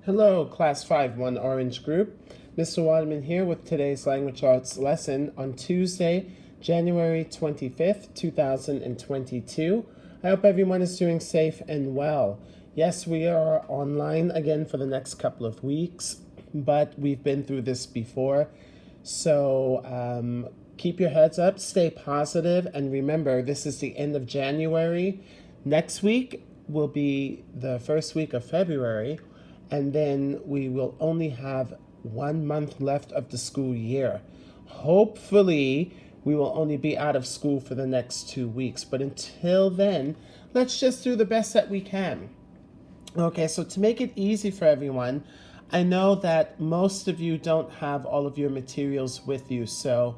Hello, Class 5-1 Orange Group. Mr. Waterman here with today's language arts lesson on Tuesday, January 25th, 2022. I hope everyone is doing safe and well. Yes, we are online again for the next couple of weeks, but we've been through this before. So keep your heads up, stay positive, and remember, this is the end of January. Next week will be the first week of February, and then we will only have 1 month left of the school year. Hopefully, we will only be out of school for the next 2 weeks, but until then, let's just do the best that we can. Okay, so to make it easy for everyone, I know that most of you don't have all of your materials with you, so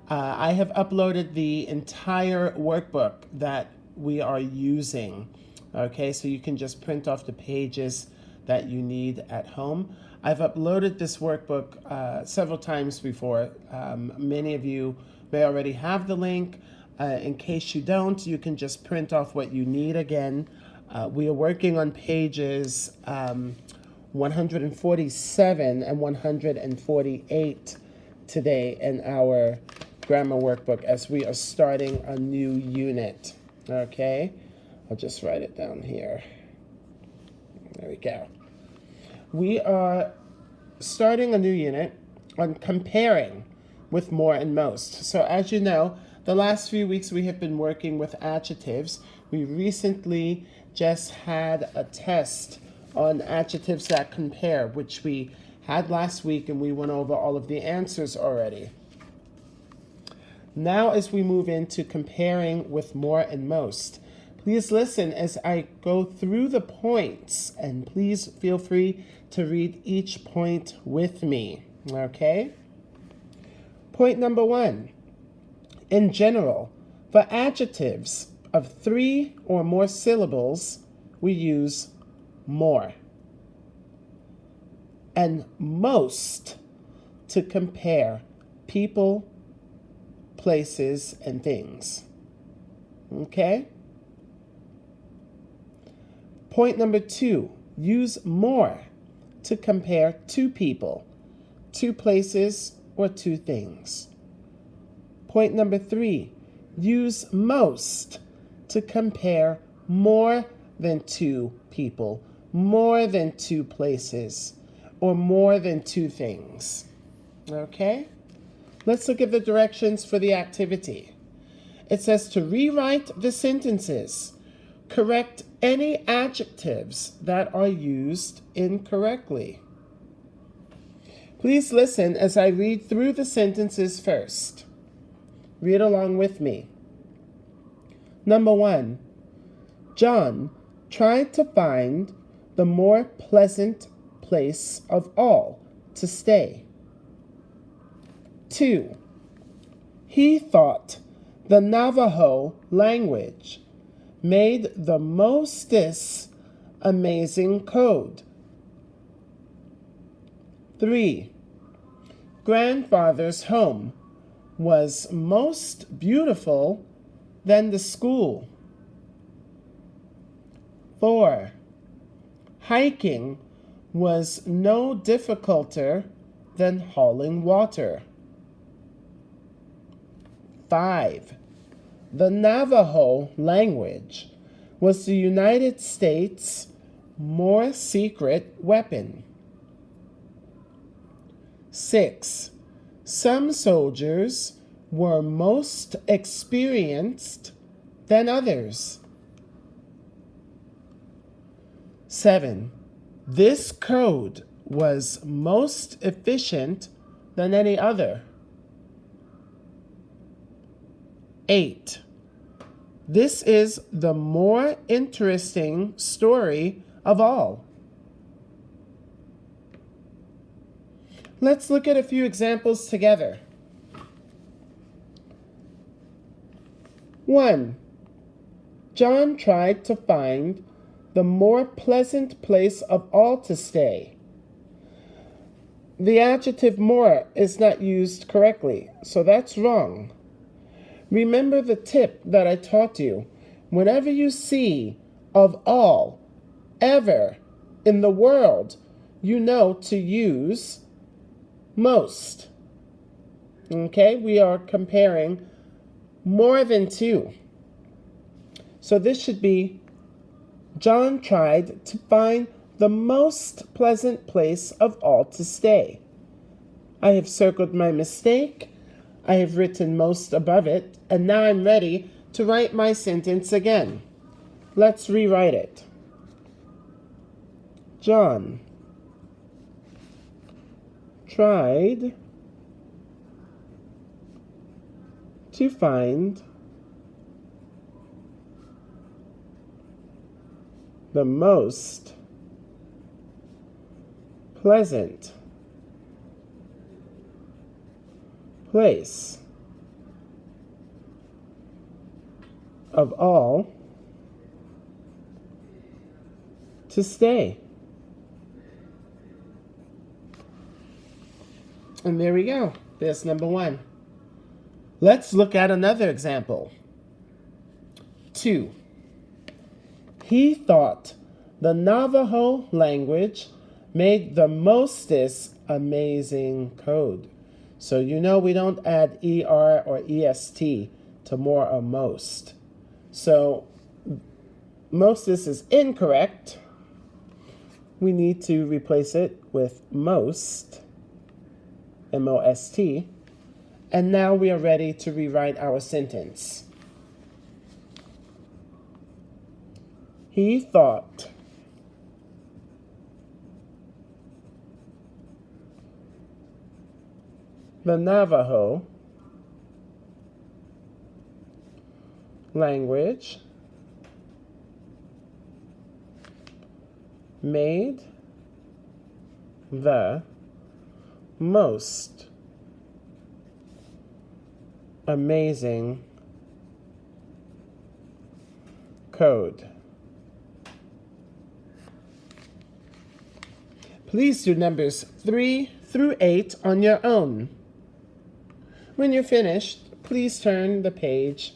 I have uploaded the entire workbook that we are using. Okay, so you can just print off the pages that you need at home. I've uploaded this workbook several times before. Many of you may already have the link. In case you don't, you can just print off what you need again. We are working on pages 147 and 148 today in our grammar workbook as we are starting a new unit. Okay, I'll just write it down here. There we go. We are starting a new unit on comparing with more and most. So as you know, the last few weeks we have been working with adjectives. We recently just had a test on adjectives that compare, which we had last week, and we went over all of the answers already. Now as we move into comparing with more and most, please listen as I go through the points, and please feel free to read each point with me, okay? Point number 1. In general, for adjectives of 3 or more syllables, we use more and most to compare people, places, and things, okay? Point number 2, use more to compare 2 people, 2 places, or 2 things. Point number 3, use most to compare more than 2 people, more than 2 places, or more than 2 things. Okay? Let's look at the directions for the activity. It says to rewrite the sentences. Correct any adjectives that are used incorrectly. Please listen as I read through the sentences first. Read along with me. Number 1, John tried to find the more pleasant place of all to stay. 2, he thought the Navajo language made the mostest amazing code. 3, grandfather's home was most beautiful than the school. 4, hiking was no difficulter than hauling water. 5, the Navajo language was the United States' more secret weapon. 6, some soldiers were most experienced than others. 7, this code was most efficient than any other. 8, this is the more interesting story of all. Let's look at a few examples together. 1, John tried to find the more pleasant place of all to stay. The adjective more is not used correctly, so that's wrong. Remember the tip that I taught you. Whenever you see of all, ever, in the world, you know to use most. Okay, we are comparing more than two. So this should be, John tried to find the most pleasant place of all to stay. I have circled my mistake. I have written most above it, and now I'm ready to write my sentence again. Let's rewrite it. John tried to find the most pleasant place of all to stay. And there we go. There's number one. Let's look at another example. 2. He thought the Navajo language made the mostest amazing code. So you know we don't add ER or EST to more or most. So mostest is incorrect. We need to replace it with most, M-O-S-T. And now we are ready to rewrite our sentence. He thought the Navajo language made the most amazing code. Please do numbers 3 through 8 on your own. When you're finished, please turn the page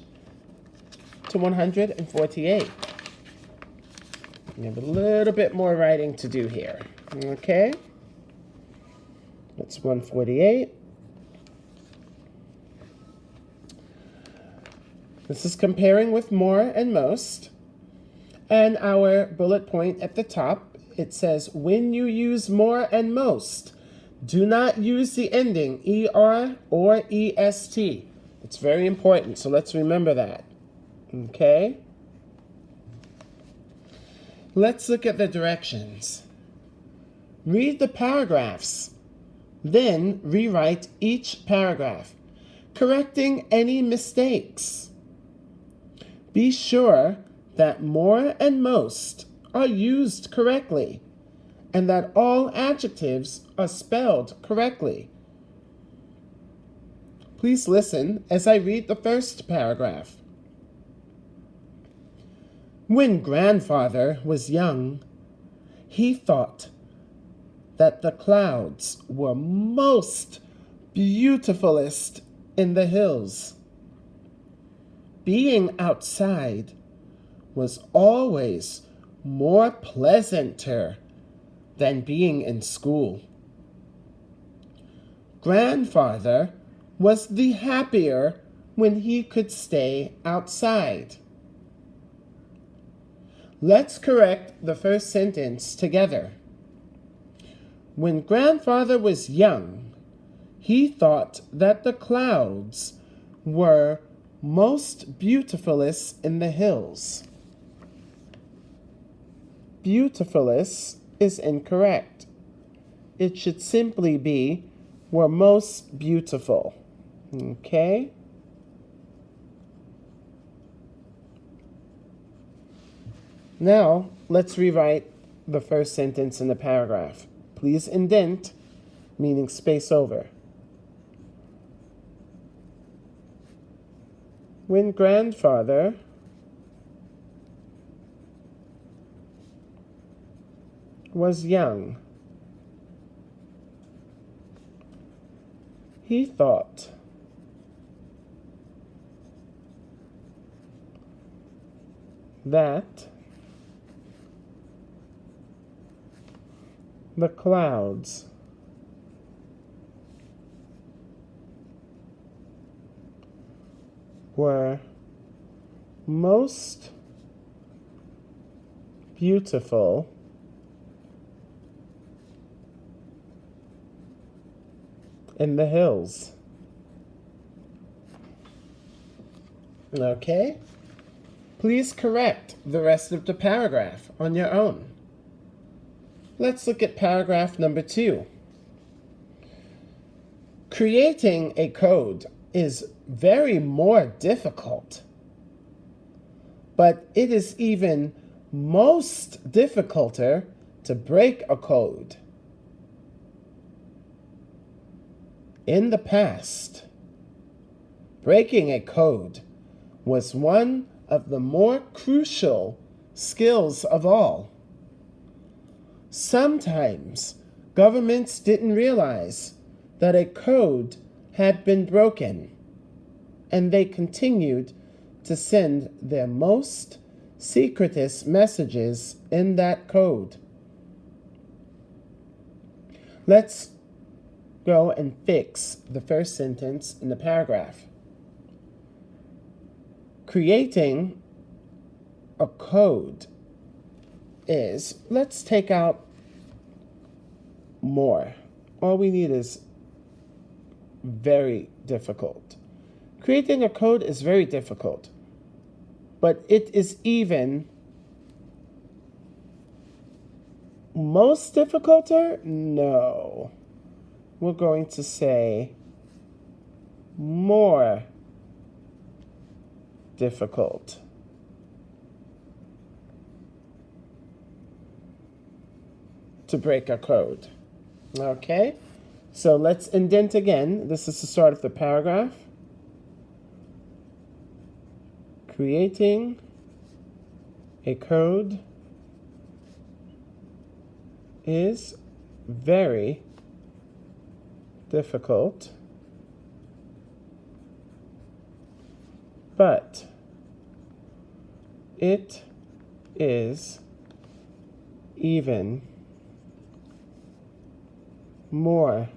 to 148. We have a little bit more writing to do here. Okay? That's 148. This is comparing with more and most. And our bullet point at the top, it says, when you use more and most, do not use the ending ER or EST. It's very important, so let's remember that. Okay? Let's look at the directions. Read the paragraphs. Then rewrite each paragraph, correcting any mistakes. Be sure that more and most are used correctly, and that all adjectives are spelled correctly. Please listen as I read the first paragraph. When grandfather was young, he thought that the clouds were most beautifulest in the hills. Being outside was always more pleasanter than being in school. Grandfather was the happier when he could stay outside. Let's correct the first sentence together. When grandfather was young, he thought that the clouds were most beautifulest in the hills. Beautifulest is incorrect. It should simply be were most beautiful. Okay? Now, let's rewrite the first sentence in the paragraph. Please indent, meaning space over. When grandfather was young, he thought that the clouds were most beautiful in the hills. Okay? Please correct the rest of the paragraph on your own. Let's look at paragraph number 2. Creating a code is very more difficult, but it is even most difficulter to break a code. In the past, breaking a code was one of the more crucial skills of all. Sometimes governments didn't realize that a code had been broken, and they continued to send their most secretest messages in that code. Let's go and fix the first sentence in the paragraph. Creating a code is, let's take out more. All we need is very difficult. Creating a code is very difficult, but it is even most difficulter? No. We're going to say more difficult. To break a code. Okay? So let's indent again. This is the start of the paragraph. Creating a code is very difficult, but it is even more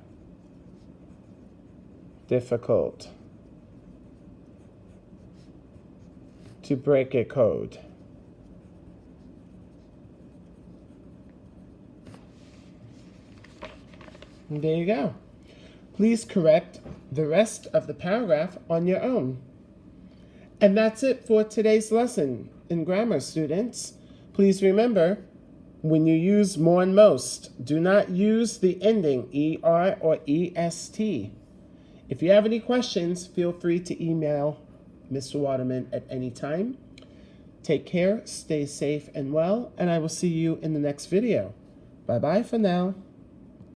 difficult to break a code. And there you go. Please correct the rest of the paragraph on your own. And that's it for today's lesson in grammar, students. Please remember, when you use more and most, do not use the ending ER or EST. If you have any questions, feel free to email Mr. Waterman at any time. Take care, stay safe and well, and I will see you in the next video. Bye-bye for now.